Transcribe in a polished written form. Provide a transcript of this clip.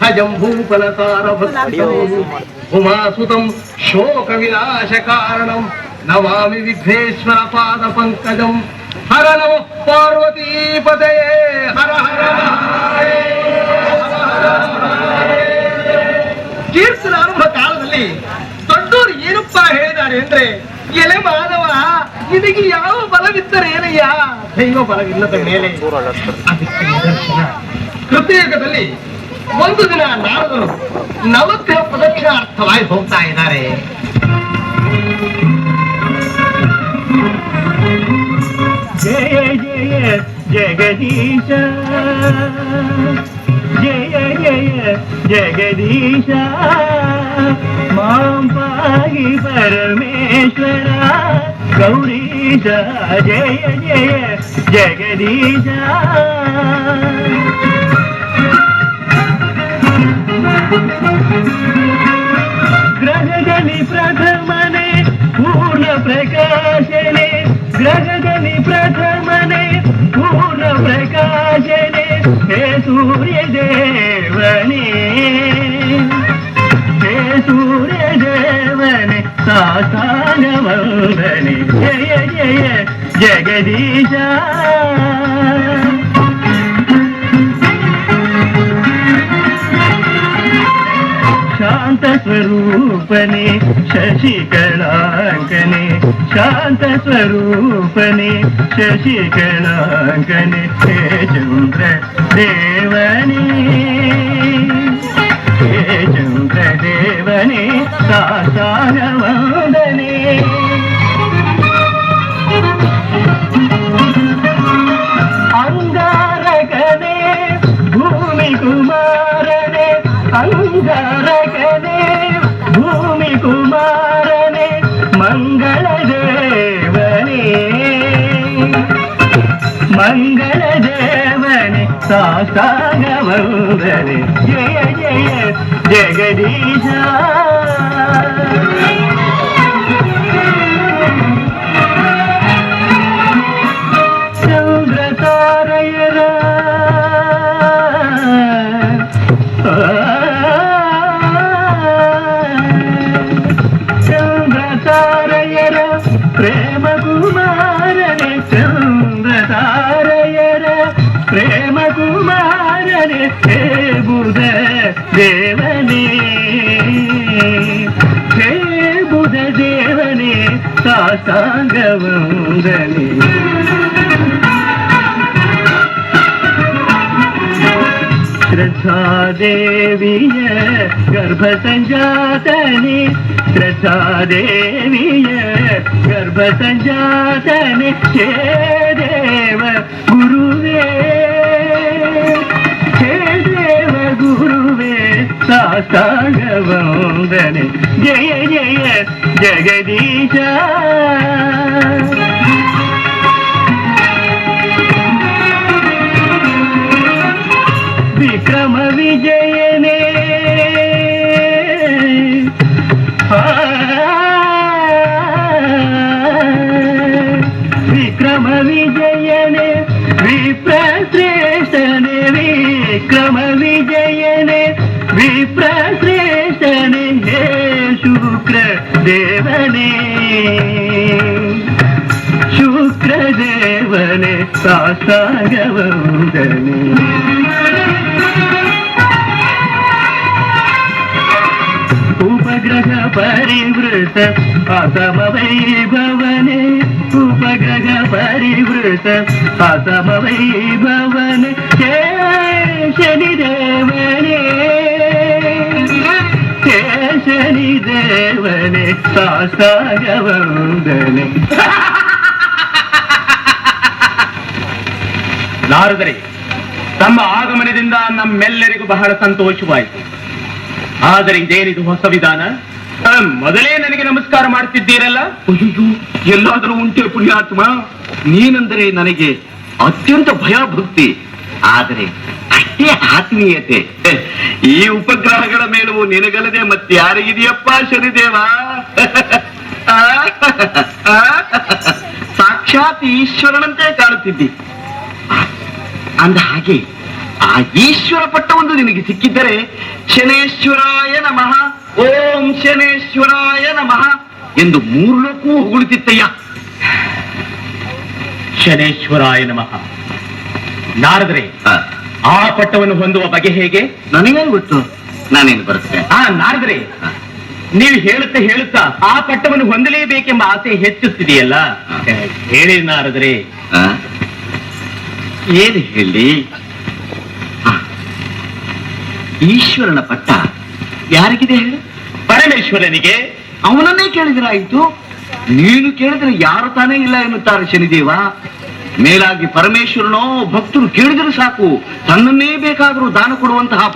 ಹಜಂ ಭೂಪಲಸಾರ ಭಕ್ತಂ ಉಮಾಸುತಂ ಶೋಕ ವಿನಾಶ ಕಾರಣಂ ನಮಾಮಿ ವಿಘ್ನೇಶ್ವರ ಪಾದ ಪಂಕಜಂ. ಹರ ನಮ ಪಾರ್ವತೀಪತಯೇ ಹರ ಹರ ಕೀರ್ತನ ಆರಂಭ ಕಾಲದಲ್ಲಿ ದೊಡ್ಡವರು ಏನಪ್ಪ ಹೇಳಿದ್ದಾರೆ ಅಂದ್ರೆ, ಎಲೆ ಮಾನವ ನಿನಗೆ ಯಾವ ಬಲವಿದ್ದರೆ ಏನಯ್ಯ, ದೈವ ಬಲವಿಲ್ಲದ ಮೇಲೆ. ಅದಕ್ಕೆ ನಿದರ್ಶನ ಕೃತಯುಗದಲ್ಲಿ ಒಂದು ದಿನ ನಾರದರು ನವಗ್ರಹ ಪ್ರದಕ್ಷಿಣಾರ್ಥವಾಗಿ ಹೋಗ್ತಾ ಇದ್ದಾರೆ. ಜಯ ಜಯ ಜಗದೀಶ, ಜಯ ಜಯ ಜಗದೀಶ, ಮಾಂ ಪಾಹಿ ಪರಮೇಶ್ವರ ಗೌರೀಶ. ಜಯ ಜಯ ಜಗದೀಶ. ಗ್ರಹದಲ್ಲಿ ಪ್ರಥಮನೆ ಪೂರ್ಣ ಪ್ರಕಾಶನೆ, ಗ್ರಹದಲ್ಲಿ ಪ್ರಥಮನೆ ಪೂರ್ಣ ಪ್ರಕಾಶನೆ, ಹೇ ಸೂರ್ಯ ದೇವನೇ, ಹೇ ಸೂರ್ಯ ದೇವನೇ ಸಾಷ್ಟಾಂಗ ವಂದನೆ. ಜಯ ಜಯ ಜಗದೀಶ. ಶಾಂತ ಸ್ವರೂಪನೆ ಶಶಿಕಲಾಂಕನೆ, ಶಾಂತ ಸ್ವರೂಪನೆ ಶಶಿಕಲಾಂಕನೆ, ಹೇ ಚಂದ್ರ ದೇವನೇ, ಹೇ ಚಂದ್ರ ದೇವನೇ ಸಾಷ್ಟಾಂಗ ವಂದನೆ. ಅಂಗಾರಕನೇ ಭೂಮಿ ಕುಮಾರನೇ, ಅಂಗಾರಕನೇ ಭೂಮಿ ಕುಮಾರನೇ, ಮಂಗಳ ದೇವನೇ, ಮಂಗಳ ದೇವನೇ ಸಾಷ್ಟಾಂಗ ವಂದನೆ. ಜಯ ಜಯ ಜಗದೀಶ. ಚಂದ್ರ ತಾರೆಯರ ಚಂದ್ರ ತಾರೆಯರ ಪ್ರೇಮ ಕುಮಾರನೆ, ಚಂದ್ರ ತಾರೆಯರ ಪ್ರೇಮ ಕುಮಾರನೆ, ಹೇ ಬುಧ ದೇವನೇ, ಹೇ ಬುಧ ದೇವನೇ ಸಾಷ್ಟಾಂಗ ವಂದನೆ. ಶ್ರದ್ಧಾದೇವಿಯ ಗರ್ಭ ಸಂಜಾತನೆ, ಶ್ರದ್ಧಾದೇವಿಯ ಗರ್ಭ ಸಂಜಾತನೆ, ಹೇ ದೇವ ಗುರುವೇ, ಹೇ ದೇವ ಗುರುವೇ ಸಾಷ್ಟಾಂಗ ವಂದನೆ. ಜಯ ಜಯ ಜಗದೀಶ. ವಿಕ್ರಮ ವಿಜಯನೇ, ವಿಕ್ರಮ ವಿಜಯನೇ ವಿಪ್ರಶ್ರೇಷ್ಠನೇ, ವಿಕ್ರಮ ವಿಜಯನೇ ವಿಪ್ರಶ್ರೇಷ್ಠನೇ, ಹೇ ಶುಕ್ರ ದೇವನೇ, ಶುಕ್ರ ದೇವನೇ ಸಾಷ್ಟಾಂಗ ವಂದನೆ. ಉಪಗ್ರಹ ಪರಿವೃತ ಅಸಮ ವೈಭವನೆ, ಉಪಗ್ರಹ ಪರಿವೃತ ಅಸಮ ವೈಭವನೆ, ಹೇ ಶನಿ ದೇವನೇ, ಹೇ ಶನಿ ದೇವನೇ ಸಾಷ್ಟಾಂಗ ವಂದನೆ. ನಾರದರೆ, ತಮ್ಮ ಆಗಮನದಿಂದ ನಮ್ಮೆಲ್ಲರಿಗೂ ಬಹಳ ಸಂತೋಷವಾಯಿತು. ಆದರೆ ಇದೇನಿದು ಹೊಸ ವಿಧಾನ? ಮೊದಲೇ ನನಗೆ ನಮಸ್ಕಾರ ಮಾಡ್ತಿದ್ದೀರಲ್ಲ? ಅಯ್ಯೋ, ಎಲ್ಲಾದರೂ ಉಂಟೆ ಪುಣ್ಯಾತ್ಮ? ನೀನೆಂದರೆ ನನಗೆ ಅತ್ಯಂತ ಭಯ ಭಕ್ತಿ, ಆದರೆ ಅಷ್ಟೇ ಆತ್ಮೀಯತೆ. ಈ ಉಪಗ್ರಹಗಳ ಮೇಲೂ ನಿನಗಲ್ಲದೆ ಮತ್ತೆ ಯಾರಿಗಿದೆಯಪ್ಪ ಶನಿದೇವ? ಸಾಕ್ಷಾತ್ ಈಶ್ವರನಂತೆ ಕಾಣುತ್ತಿದ್ದಿ. ಅಂದ ಹಾಗೆ ಆ ಈಶ್ವರ ಪಟ್ಟವೊಂದು ನಿನಗೆ ಸಿಕ್ಕಿದ್ದರೆ ಶನೇಶ್ವರಾಯ ನಮಃ, ಓಂ ಶನೇಶ್ವರಾಯ ನಮಃ ಎಂದು ಮೂರು ಲೋಕವೂ ಹೊಗಳುತ್ತಿತ್ತಯ್ಯ. ಶನೇಶ್ವರಾಯ ನಮಃ. ನಾರದರೆ ಆ ಪಟ್ಟವನ್ನು ಹೊಂದುವ ಬಗೆ ಹೇಗೆ? ನನಗೇನು ಗೊತ್ತು, ನಾನೇನು ಬರುತ್ತೆ. ನಾರದರೆ, ನೀವು ಹೇಳುತ್ತಾ ಆ ಪಟ್ಟವನ್ನು ಹೊಂದಲೇಬೇಕೆಂಬ ಆಸೆ ಹೆಚ್ಚುತ್ತಿದೆಯಲ್ಲ, ಹೇಳಿ ನಾರದರೆ. ಏನು ಹೇಳಿ? ಈಶ್ವರನ ಪಟ್ಟ ಯಾರಿಗಿದೆ ಹೇಳು? ಪರಮೇಶ್ವರನಿಗೆ. ಅವನನ್ನೇ ಕೇಳಿದ್ರಾಯ್ತು. ನೀನು ಕೇಳಿದ್ರೆ ಯಾರು ತಾನೇ ಇಲ್ಲ ಎನ್ನುತ್ತಾರೆ ಶನಿದೇವ. ಮೇಲಾಗಿ ಪರಮೇಶ್ವರನೋ ಭಕ್ತರು ಕೇಳಿದರೆ ಸಾಕು, ತನ್ನನ್ನೇ ಬೇಕಾದರೂ ದಾನ ಕೊಡುವಂತಹ